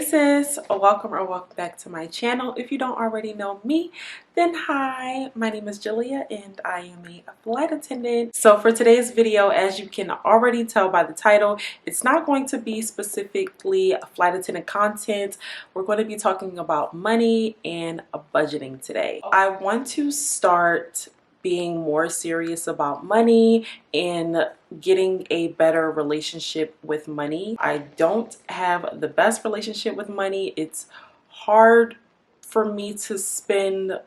sis, welcome or welcome back to my channel. If you don't already know me, then hi, my name is Julia and I am a flight attendant. So for today's video, as you can already tell by the title, it's not going to be specifically flight attendant content. We're going to be talking about money and budgeting today. I want to start being more serious about money and getting a better relationship with money. I don't have the best relationship with money. It's hard for me to spend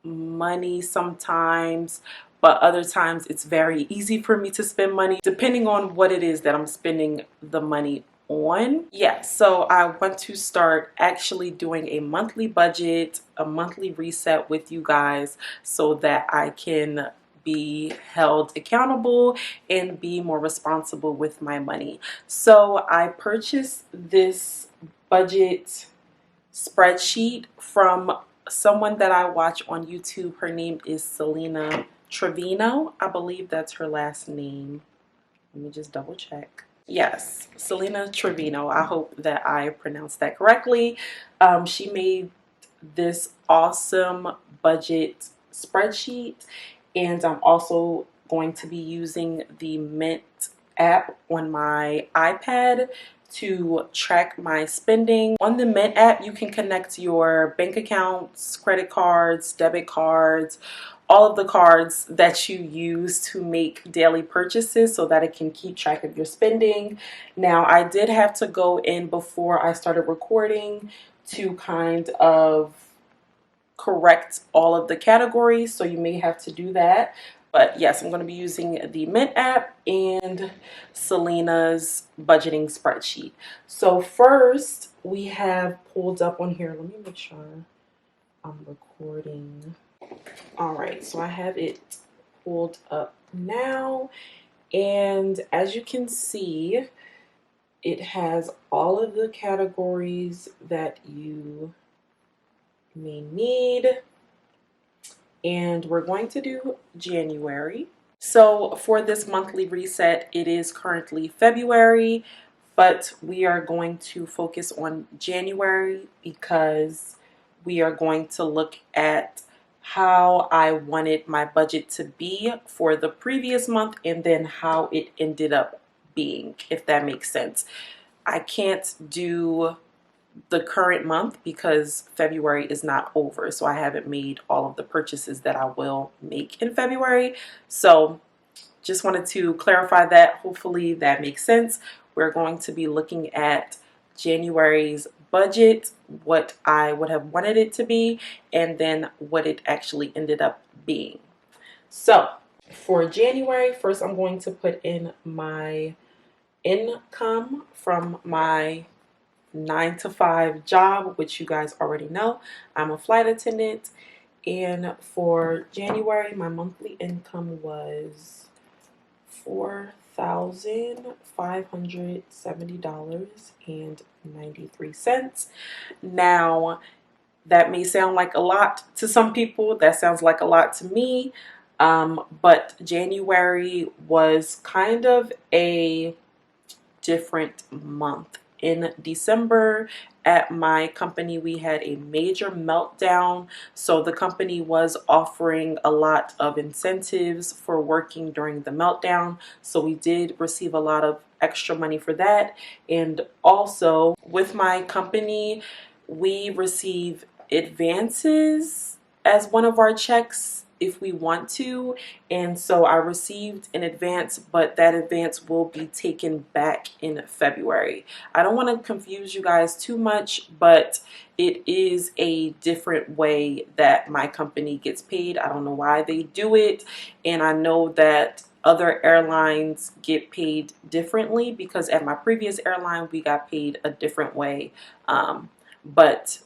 money sometimes, but other times it's very easy for me to spend money depending on what it is that I'm spending the money on. Yeah, so I want to start actually doing a monthly budget, a monthly reset with you guys so that I can be held accountable and be more responsible with my money. So I purchased this budget spreadsheet from someone that I watch on YouTube. Her name is Selena Trevino. I believe that's her last name. Let me just double check. Yes, Selena Trevino. I hope that I pronounced that correctly. She made this awesome budget spreadsheet, and I'm also going to be using the Mint app on my iPad to track my spending. On the Mint app, you can connect your bank accounts, credit cards, debit cards, all of the cards that you use to make daily purchases so that it can keep track of your spending. Now, I did have to go in before I started recording to kind of correct all of the categories, so you may have to do that. But yes, I'm going to be using the Mint app and Selena's budgeting spreadsheet. So first, we have pulled up on here. Let me make sure I'm recording. All right, so I have it pulled up now, and as you can see, it has all of the categories that you may need, and we're going to do January. So for this monthly reset, it is currently February, but we are going to focus on January because we are going to look at how I wanted my budget to be for the previous month and then how it ended up being, if that makes sense. I can't do the current month because February is not over, so I haven't made all of the purchases that I will make in February. So just wanted to clarify that. Hopefully that makes sense. We're going to be looking at January's budget, what I would have wanted it to be, and then what it actually ended up being. So for January, first I'm going to put in my income from my 9-to-5 job, which you guys already know. I'm a flight attendant, and for January my monthly income was $4,570.93. Now, that may sound like a lot to some people. That sounds like a lot to me. But January was kind of a different month. In December at my company, we had a major meltdown. So the company was offering a lot of incentives for working during the meltdown. So we did receive a lot of extra money for that. And also with my company, we receive advances as one of our checks if we want to, and so I received an advance, but that advance will be taken back in February. I don't want to confuse you guys too much, but it is a different way that my company gets paid. I don't know why they do it, and I know that other airlines get paid differently because at my previous airline we got paid a different way, but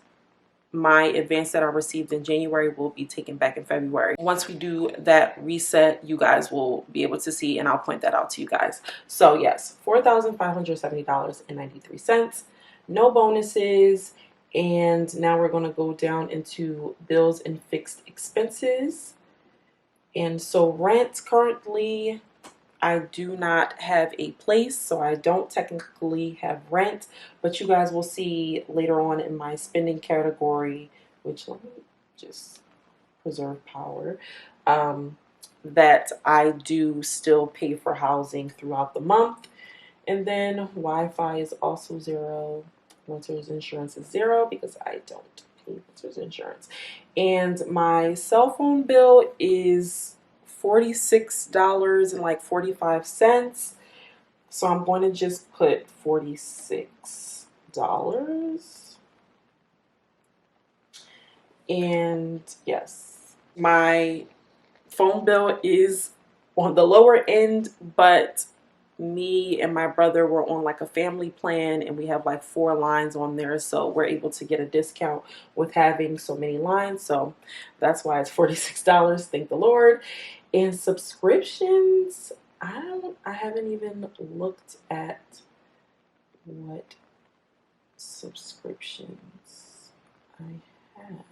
my advance that I received in January will be taken back in February. Once we do that reset, you guys will be able to see, and I'll point that out to you guys. So yes, $4,570.93, no bonuses. And now we're going to go down into bills and fixed expenses. And so rent, currently I do not have a place, so I don't technically have rent, but you guys will see later on in my spending category, which let me just preserve power, that I do still pay for housing throughout the month. And then Wi-Fi is also zero. Renter's insurance is zero because I don't pay renter's insurance. And my cell phone bill is $46 and like 45 cents. So I'm going to just put $46. And yes, my phone bill is on the lower end, but me and my brother were on like a family plan and we have like 4 lines on there, so we're able to get a discount with having so many lines, so that's why it's $46. Thank the Lord. And subscriptions, I haven't even looked at what subscriptions I have.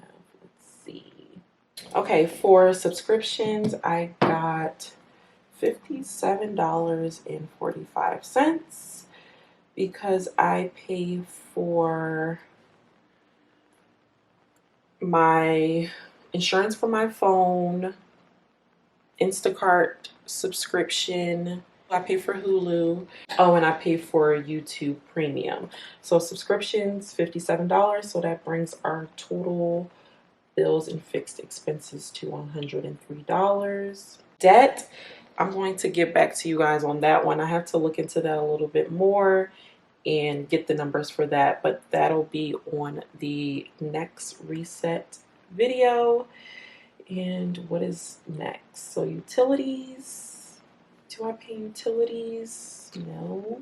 Let's see. Okay, for subscriptions I got $57.45 because I pay for my insurance for my phone, Instacart subscription, I pay for Hulu, oh, and I pay for YouTube Premium. So subscriptions, $57, so that brings our total bills and fixed expenses to $103. Debt, I'm going to get back to you guys on that one. I have to look into that a little bit more and get the numbers for that, but that'll be on the next reset video. And what is next? So utilities, do I pay utilities? No.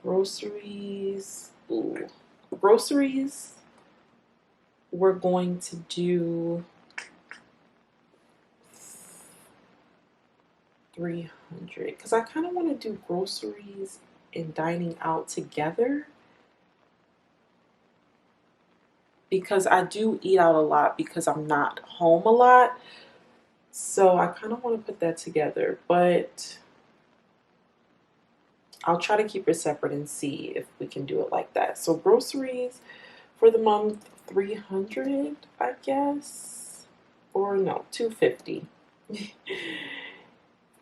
Groceries, ooh, groceries, we're going to do 300 because I kind of want to do groceries and dining out together because I do eat out a lot because I'm not home a lot, so I kind of want to put that together, but I'll try to keep it separate and see if we can do it like that. So groceries for the month, 300, I guess, or no, 250.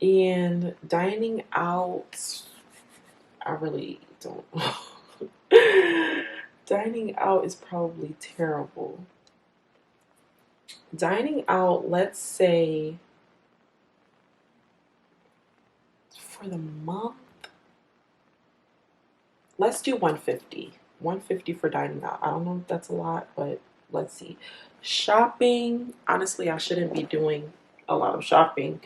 And dining out, I really don't know. Dining out is probably terrible. Dining out, let's say for the month, let's do 150. 150 for dining out. I don't know if that's a lot, but let's see. Shopping, honestly, I shouldn't be doing a lot of shopping,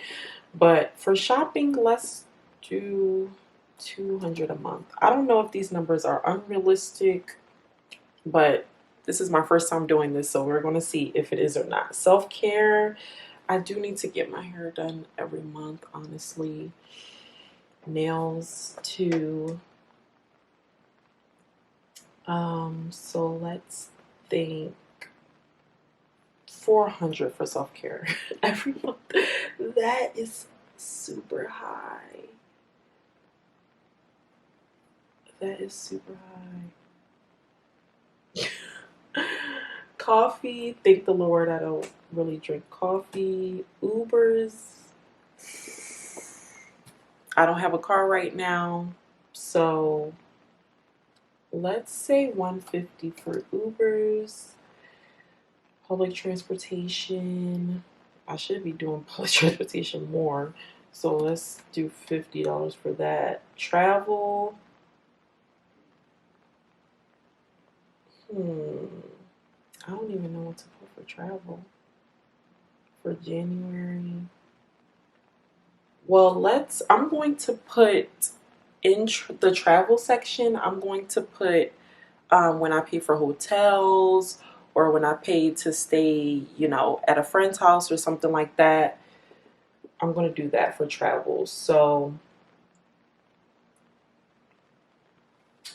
but for shopping, let's do 200 a month. I don't know if these numbers are unrealistic, but this is my first time doing this, so we're going to see if it is or not. Self-care, I do need to get my hair done every month, honestly. Nails too. So let's think 400 for self-care every month. That is super high. That is super high. Coffee, thank the Lord I don't really drink coffee. Ubers, I don't have a car right now, so let's say 150 for Ubers. Public transportation, I should be doing public transportation more, so let's do $50 for that. Travel, I don't even know what to put for travel for January. Well, I'm going to put in the travel section, I'm going to put when I pay for hotels or when I pay to stay, at a friend's house or something like that. I'm going to do that for travel. So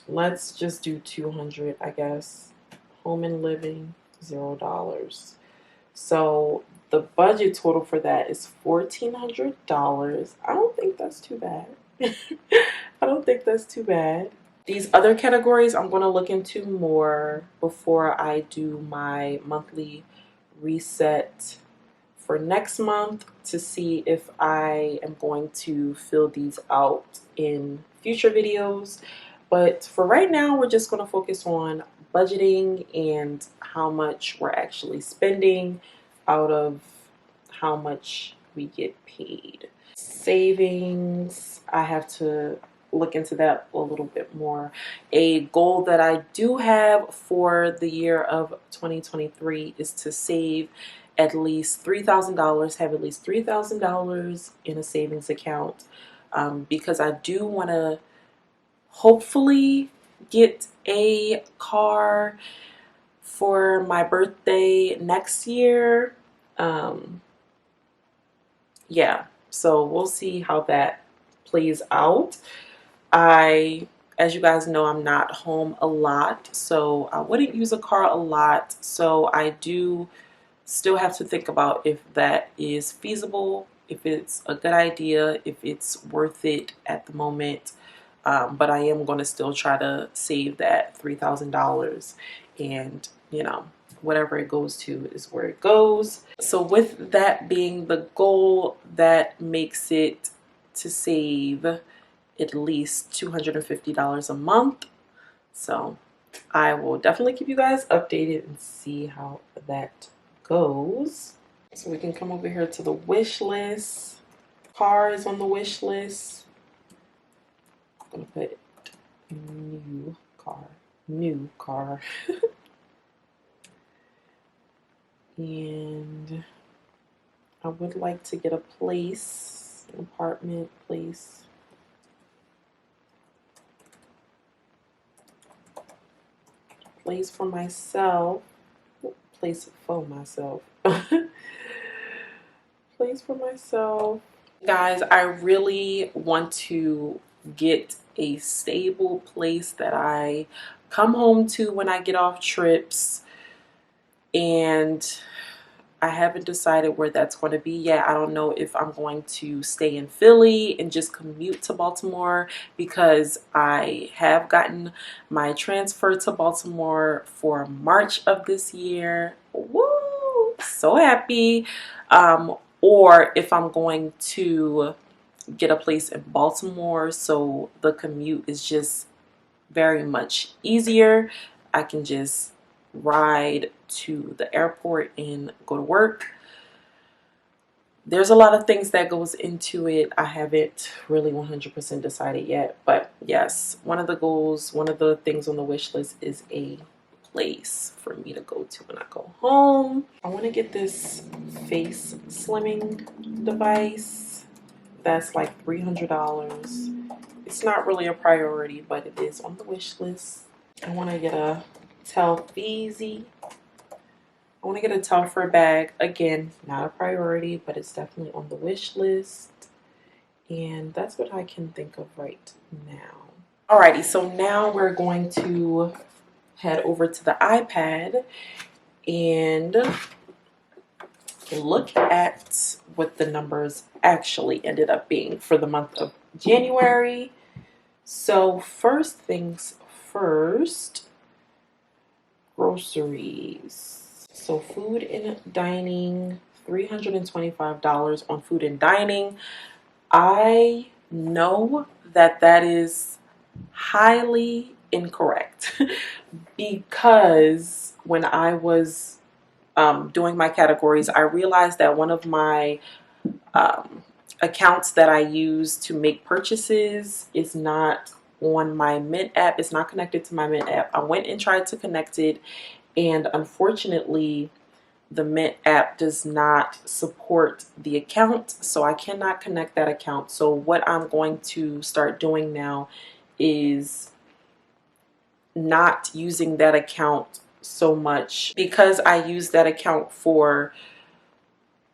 let's just do 200, I guess. Home and living, $0. So the budget total for that is $1,400. I don't think that's too bad. I don't think that's too bad. These other categories I'm going to look into more before I do my monthly reset for next month to see if I am going to fill these out in future videos. But for right now, we're just going to focus on budgeting and how much we're actually spending out of how much we get paid. Savings, I have to look into that a little bit more. A goal that I do have for the year of 2023 is to save at least $3,000, have at least $3,000 in a savings account, because I do want to hopefully get a car for my birthday next year. Yeah, so we'll see how that plays out. As you guys know, I'm not home a lot, so I wouldn't use a car a lot. So I do still have to think about if that is feasible, if it's a good idea, if it's worth it at the moment. But I am going to still try to save that $3,000, and whatever it goes to is where it goes. So with that being the goal, that makes it to save at least $250 a month. So I will definitely keep you guys updated and see how that goes. So we can come over here to the wish list. Car is on the wish list. I'm gonna put new car. And I would like to get a place, an apartment place. Place for myself. Place for myself. Place for myself. Guys, I really want to get a stable place that I come home to when I get off trips, and I haven't decided where that's going to be yet. I don't know if I'm going to stay in Philly and just commute to Baltimore, because I have gotten my transfer to Baltimore for March of this year. Woo! So happy. Or if I'm going to get a place in Baltimore so the commute is just very much easier. I can just ride to the airport and go to work. There's a lot of things that goes into it. I haven't really 100% decided yet, but yes, one of the goals, one of the things on the wish list is a place for me to go to when I go home. I want to get this face slimming device. That's like $300. It's not really a priority, but it is on the wish list. I want to get a Telfeezy. I want to get a Telfar bag. Again, not a priority, but it's definitely on the wish list. And that's what I can think of right now. Alrighty, so now we're going to head over to the iPad and look at what the numbers actually ended up being for the month of January. So first things first, groceries. So food and dining, $325 on food and dining. I know that that is highly incorrect because when I was doing my categories, I realized that one of my accounts that I use to make purchases is not on my Mint app. It's not connected to my Mint app. I went and tried to connect it, and unfortunately the Mint app does not support the account, so I cannot connect that account. So what I'm going to start doing now is not using that account so much, because I use that account for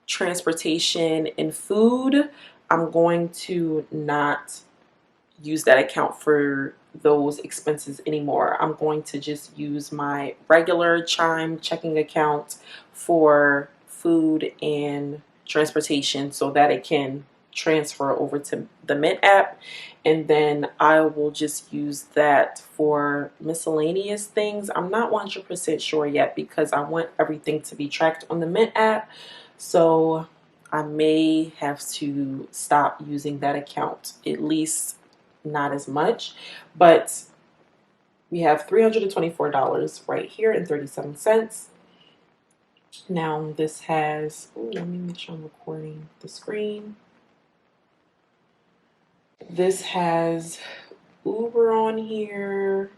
transportation and food. I'm going to not use that account for those expenses anymore. I'm going to just use my regular Chime checking account for food and transportation so that it can transfer over to the Mint app, and then I will just use that for miscellaneous things. I'm not 100% sure yet because I want everything to be tracked on the Mint app, so I may have to stop using that account, at least not as much. But we have $324 right here and 37 cents. Now this has, ooh, let me make sure I'm recording the screen. This has Uber on here,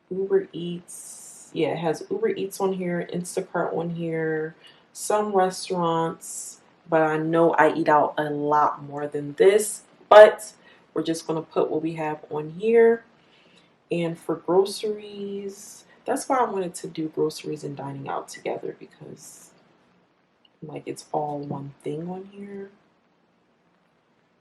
Uber Eats. Yeah, it has Uber Eats on here, Instacart on here, some restaurants, but I know I eat out a lot more than this, but we're just going to put what we have on here. And for groceries, that's why I wanted to do groceries and dining out together, because like it's all one thing on here.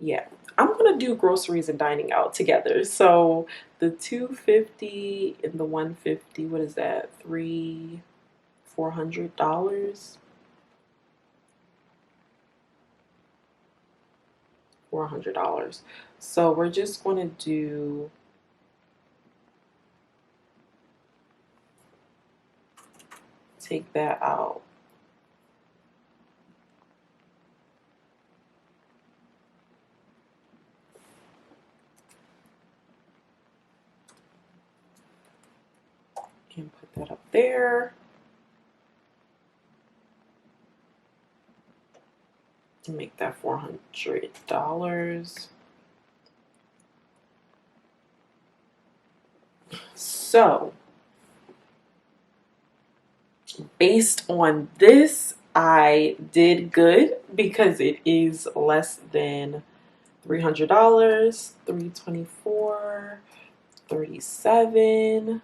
Yeah, I'm gonna do groceries and dining out together. So the 250 and the 150, what is that? $400. $400. So we're just gonna do, take that out. And put that up there. To make that $400. So based on this, I did good because it is less than $300. 324, 37.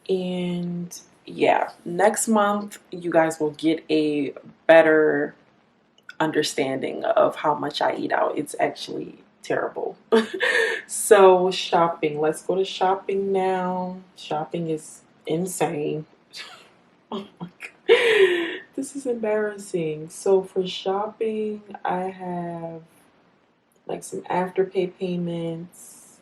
And yeah, next month you guys will get a better understanding of how much I eat out. It's actually terrible. So shopping, let's go to shopping now. Shopping is insane. Oh my god, this is embarrassing. So for shopping, I have like some afterpay payments,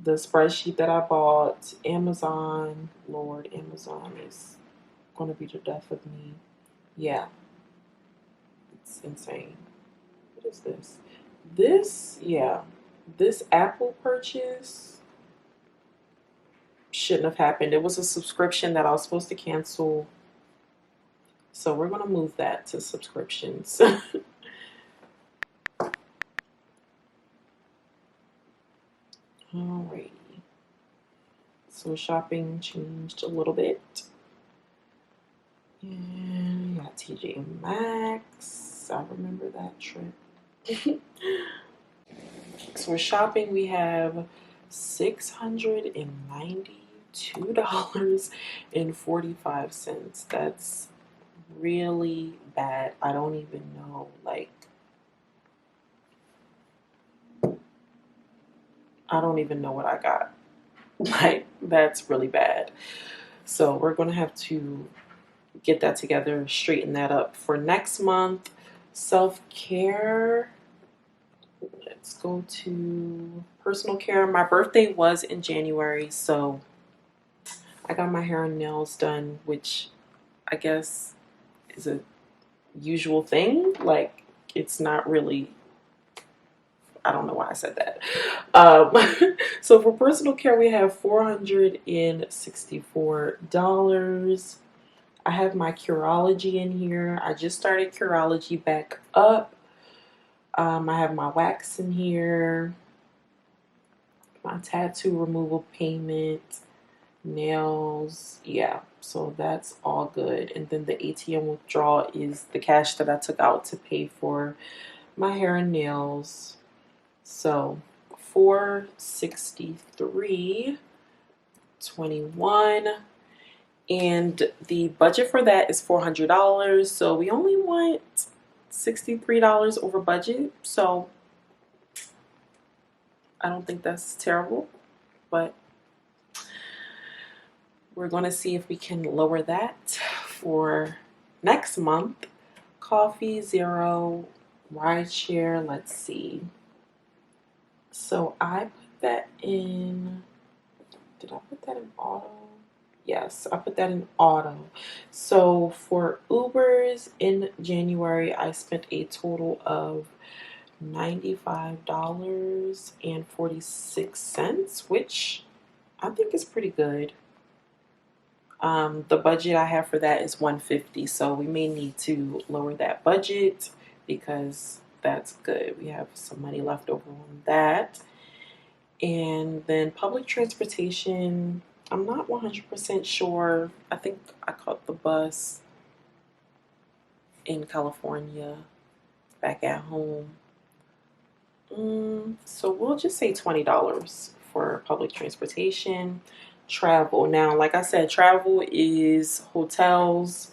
the spreadsheet that I bought, Amazon. Lord, Amazon is gonna be the death of me. Yeah, it's insane. What is this? This, yeah, this Apple purchase shouldn't have happened. It was a subscription that I was supposed to cancel. So we're gonna move that to subscriptions. Alrighty. So shopping changed a little bit. And we got TJ Maxx. I remember that trip. So we're shopping. We have $692.45. That's really bad. I don't even know. Like, I don't even know what I got. Like, that's really bad. So we're going to have to get that together, straighten that up for next month. Self-care. Let's go to personal care. My birthday was in January, so I got my hair and nails done, which I guess is a usual thing. Like, it's not really, I don't know why I said that. So for personal care, we have $464. I have my Curology in here. I just started Curology back up. I have my wax in here, my tattoo removal payment, nails. Yeah, so that's all good. And then the ATM withdrawal is the cash that I took out to pay for my hair and nails. So $463.21. And the budget for that is $400. So we only want $63 over budget. So I don't think that's terrible, but we're going to see if we can lower that for next month. Coffee, zero. Rideshare, let's see. So I put that in, did I put that in auto? Yes, I put that in auto. So for Ubers in January, I spent a total of $95.46, which I think is pretty good. The budget I have for that is 150, so we may need to lower that budget because that's good. We have some money left over on that. And then public transportation, I'm not 100% sure. I think I caught the bus in California back at home. So we'll just say $20 for public transportation. Travel. Now, like I said, travel is hotels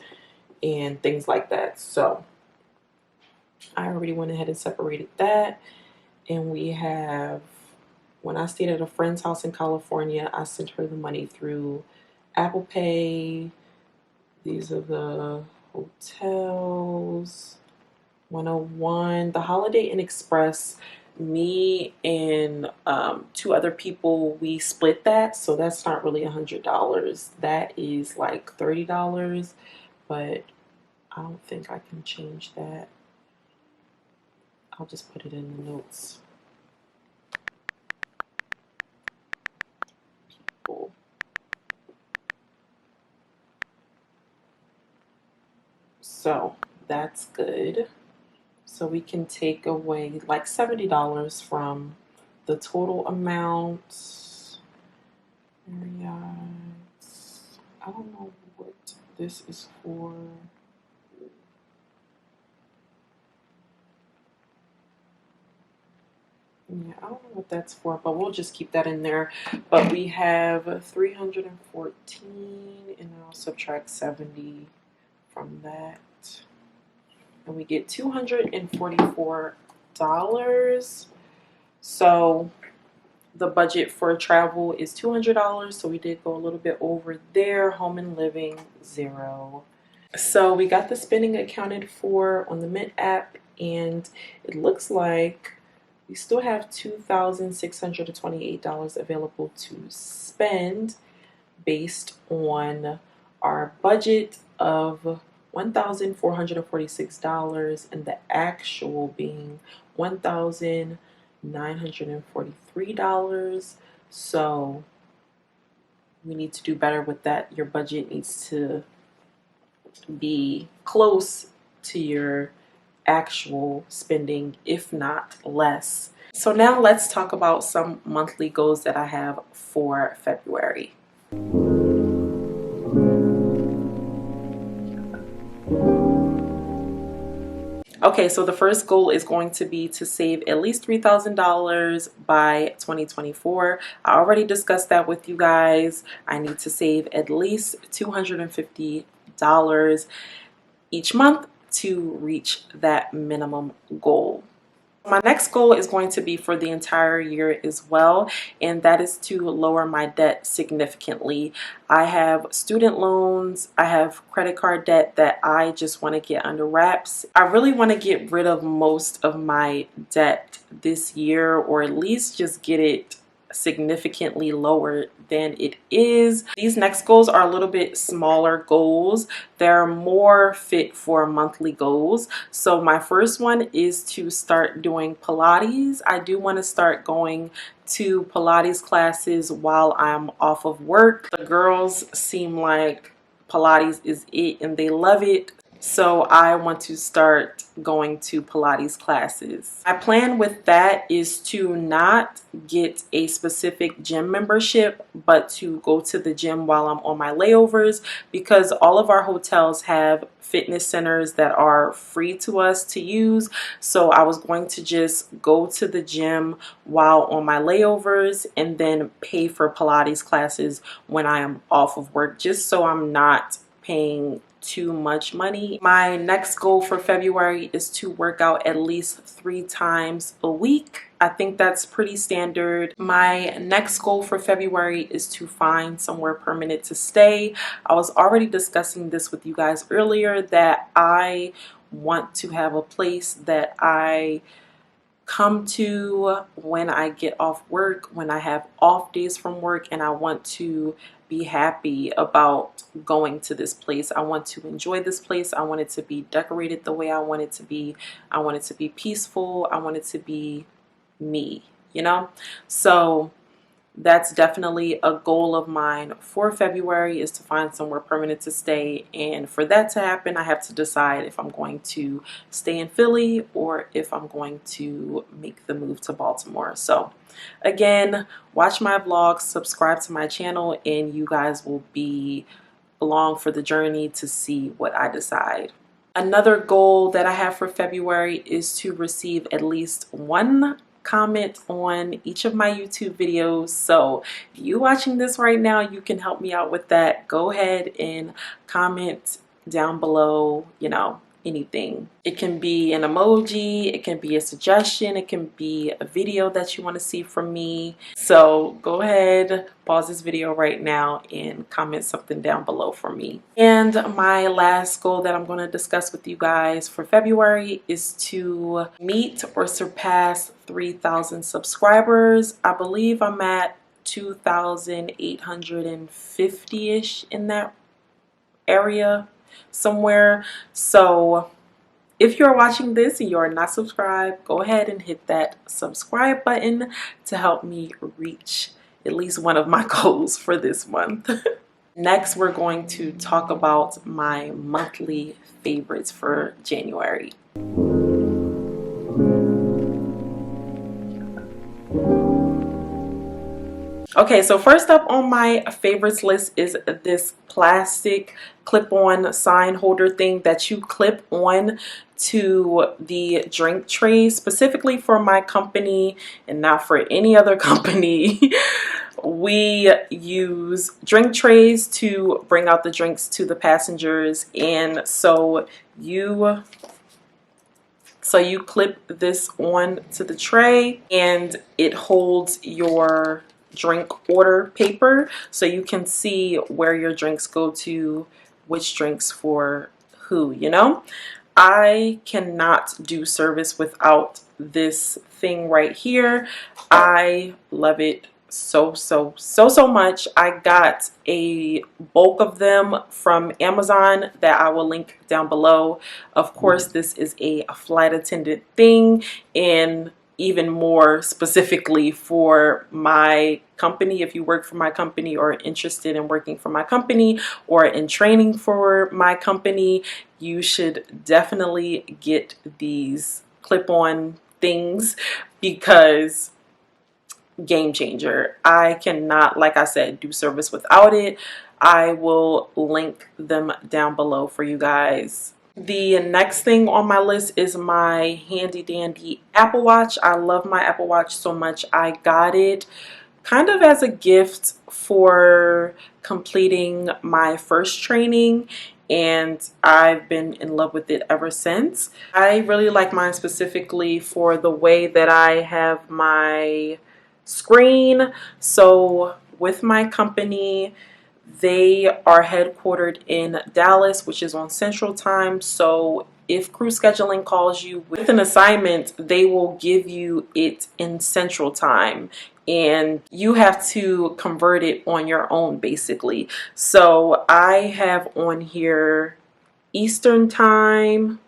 and things like that. So I already went ahead and separated that. And we have, when I stayed at a friend's house in California, I sent her the money through Apple Pay. These are the hotels. 101, the Holiday Inn Express. Me and two other people, we split that, so that's not really $100. That is like $30, but I don't think I can change that. I'll just put it in the notes. People. So that's good. So we can take away like $70 from the total amount. Marriott's. I don't know what this is for. Yeah, I don't know what that's for, but we'll just keep that in there. But we have 314, and I'll subtract 70 from that. And we get $244. So the budget for travel is $200. So we did go a little bit over there. Home and living, zero. So we got the spending accounted for on the Mint app, and it looks like we still have $2,628 available to spend based on our budget of $1,446 and the actual being $1,943. So we need to do better with that. Your budget needs to be close to your actual spending, if not less. So now let's talk about some monthly goals that I have for February. Okay, so the first goal is going to be to save at least $3,000 by 2024. I already discussed that with you guys. I need to save at least $250 each month to reach that minimum goal. My next goal is going to be for the entire year as well, and that is to lower my debt significantly. I have student loans, I have credit card debt that I just want to get under wraps. I really want to get rid of most of my debt this year, or at least just get it significantly lower than it is. These next goals are a little bit smaller goals. They're more fit for monthly goals. So my first one is to start doing Pilates. I do want to start going to Pilates classes while I'm off of work. The girls seem like Pilates is it and they love it. So I want to start going to Pilates classes. My plan with that is to not get a specific gym membership, but to go to the gym while I'm on my layovers, because all of our hotels have fitness centers that are free to us to use. So I was going to just go to the gym while on my layovers and then pay for Pilates classes when I am off of work, just so I'm not paying too much money. My next goal for February is to work out at least 3 times a week. I think that's pretty standard. My next goal for February is to find somewhere permanent to stay. I was already discussing this with you guys earlier, that I want to have a place that I come to when I get off work, when I have off days from work, and I want to be happy about going to this place. I want to enjoy this place. I want it to be decorated the way I want it to be. I want it to be peaceful. I want it to be me, you know? So that's definitely a goal of mine for February, is to find somewhere permanent to stay. And for that to happen, I have to decide if I'm going to stay in Philly or if I'm going to make the move to Baltimore. So again, watch my vlogs, subscribe to my channel, and you guys will be along for the journey to see what I decide. Another goal that I have for February is to receive at least 1 comment on each of my YouTube videos. So if you're watching this right now, you can help me out with that. Go ahead and comment down below, you know, anything. It can be an emoji, it can be a suggestion, it can be a video that you want to see from me. So go ahead, pause this video right now and comment something down below for me. And my last goal that I'm going to discuss with you guys for February is to meet or surpass 3,000 subscribers. I believe I'm at 2,850-ish, in that area somewhere. So if you're watching this and you're not subscribed, go ahead and hit that subscribe button to help me reach at least one of my goals for this month. Next, we're going to talk about my monthly favorites for January. Okay, so first up on my favorites list is this plastic clip-on sign holder thing that you clip on to the drink trays, specifically for my company and not for any other company. We use drink trays to bring out the drinks to the passengers, and so you clip this on to the tray and it holds your drink order paper, so you can see where your drinks go to, which drinks for who, you know? I cannot do service without this thing right here. I love it so much. I got a bulk of them from Amazon that I will link down below. Of course, this is a flight attendant thing, and even more specifically for my company. If you work for my company or are interested in working for my company or in training for my company, you should definitely get these clip-on things, because game changer. I cannot, like I said, do service without it. I will link them down below for you guys. The next thing on my list is my handy dandy Apple Watch. I love my Apple Watch so much. I got it kind of as a gift for completing my first training, and I've been in love with it ever since. I really like mine specifically for the way that I have my screen. So with my company, they are headquartered in Dallas, which is on Central Time. So if crew scheduling calls you with an assignment, they will give you it in Central Time, and you have to convert it on your own, basically. So I have on here Eastern Time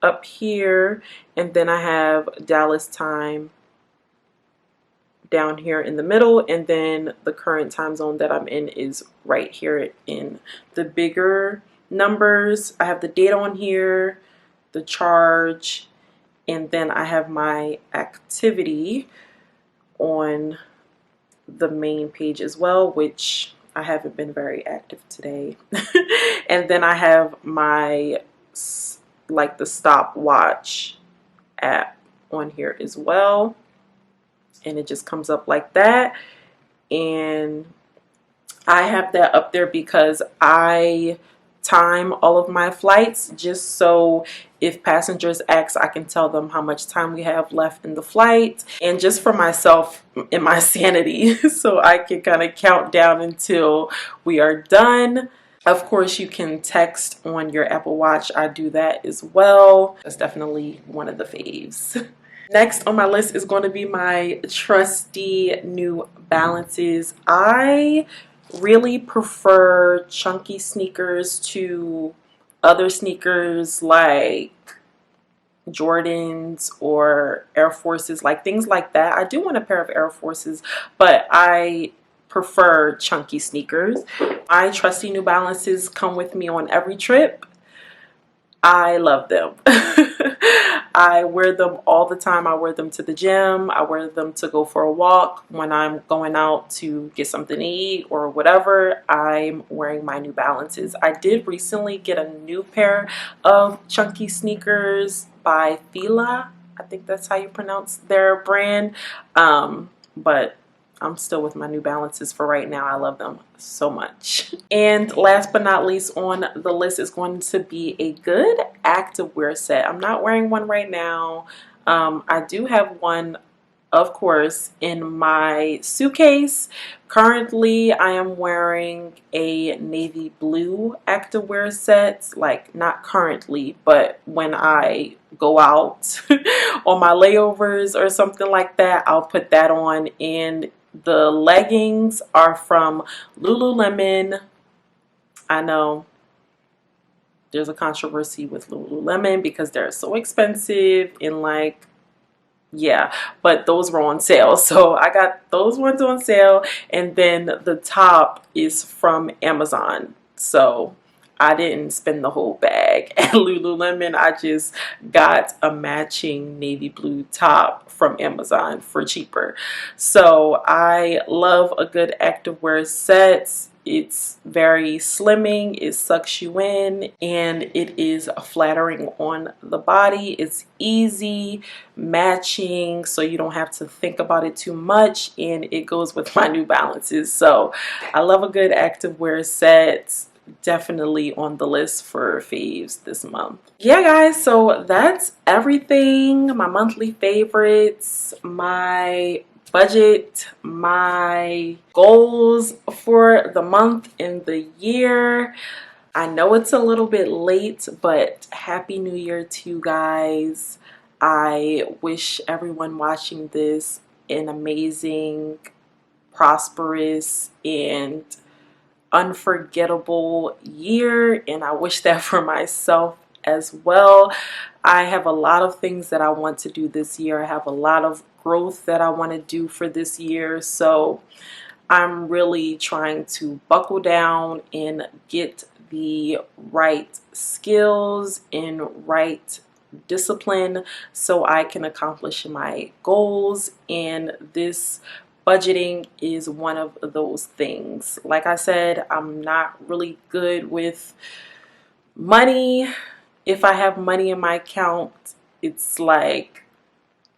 up here, and then I have Dallas time down here in the middle, and then the current time zone that I'm in is right here in the bigger numbers. I have the date on here, the charge, and then I have my activity on the main page as well, which I haven't been very active today. And then I have my, like, the stopwatch app on here as well, and it just comes up like that. And I have that up there because I time all of my flights, just so if passengers ask, I can tell them how much time we have left in the flight, and just for myself and my sanity, so I can kind of count down until we are done. Of course, you can text on your Apple Watch. I do that as well. That's definitely one of the faves. Next on my list is going to be my trusty New Balances. I really prefer chunky sneakers to other sneakers like Jordans or Air Forces, like things like that. I do want a pair of Air Forces, but I prefer chunky sneakers. My trusty New Balances come with me on every trip. I love them. I wear them all the time. I wear them to the gym. I wear them to go for a walk. When I'm going out to get something to eat or whatever, I'm wearing my New Balances. I did recently get a new pair of chunky sneakers by Fila. I think that's how you pronounce their brand. But I'm still with my New Balances for right now. I love them so much. And last but not least on the list is going to be a good activewear set. I'm not wearing one right now. I do have one, of course, in my suitcase. Currently, I am wearing a navy blue activewear set. Like, not currently, but when I go out on my layovers or something like that, I'll put that on. And the leggings are from Lululemon. I know there's a controversy with Lululemon because they're so expensive and like, yeah, but those were on sale. So I got those ones on sale, and then the top is from Amazon. So I didn't spend the whole bag at Lululemon. I just got a matching navy blue top from Amazon for cheaper. So I love a good activewear set. It's very slimming, it sucks you in, and it is flattering on the body. It's easy, matching, so you don't have to think about it too much, and it goes with my New Balances. So I love a good activewear set. Definitely on the list for faves this month. Yeah, guys, so that's everything. My monthly favorites, my budget, my goals for the month and the year. I know it's a little bit late, but Happy New Year to you guys. I wish everyone watching this an amazing, prosperous, and unforgettable year, and I wish that for myself as well. I have a lot of things that I want to do this year. I have a lot of growth that I want to do for this year, so I'm really trying to buckle down and get the right skills and right discipline so I can accomplish my goals, and this budgeting is one of those things. Like I said, I'm not really good with money. If I have money in my account, it's like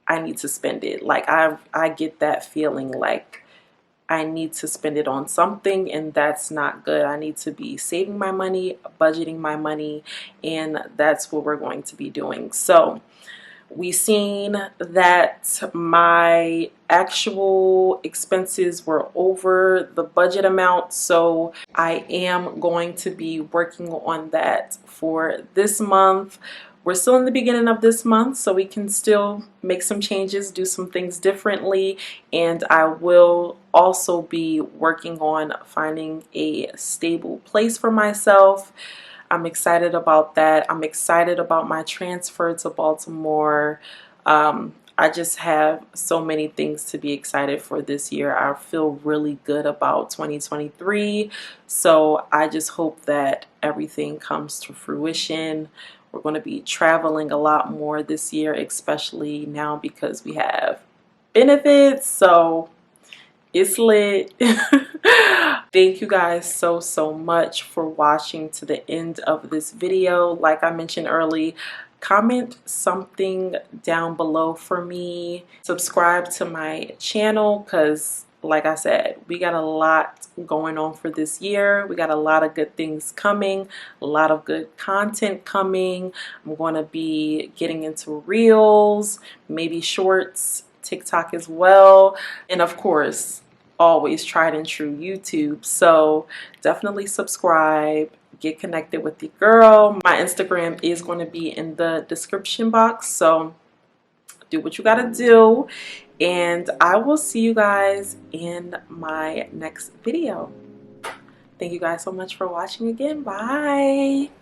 I need to spend it. Like I get that feeling like I need to spend it on something, and that's not good. I need to be saving my money, budgeting my money, and that's what we're going to be doing. So we seen that my actual expenses were over the budget amount, so I am going to be working on that for this month. We're still in the beginning of this month, so we can still make some changes, do some things differently, and I will also be working on finding a stable place for myself. I'm excited about that. I'm excited about my transfer to Baltimore. I just have so many things to be excited for this year. I feel really good about 2023. So I just hope that everything comes to fruition. We're going to be traveling a lot more this year, especially now because we have benefits. So it's lit. Thank you guys so much for watching to the end of this video. Like I mentioned earlier, comment something down below for me. Subscribe to my channel because like I said, we got a lot going on for this year. We got a lot of good things coming, a lot of good content coming. I'm going to be getting into reels, maybe shorts, TikTok as well, and of course, always tried and true YouTube. So definitely subscribe, get connected with the girl. My Instagram is going to be in the description box, so do what you gotta do, and I will see you guys in my next video. Thank you guys so much for watching again. Bye.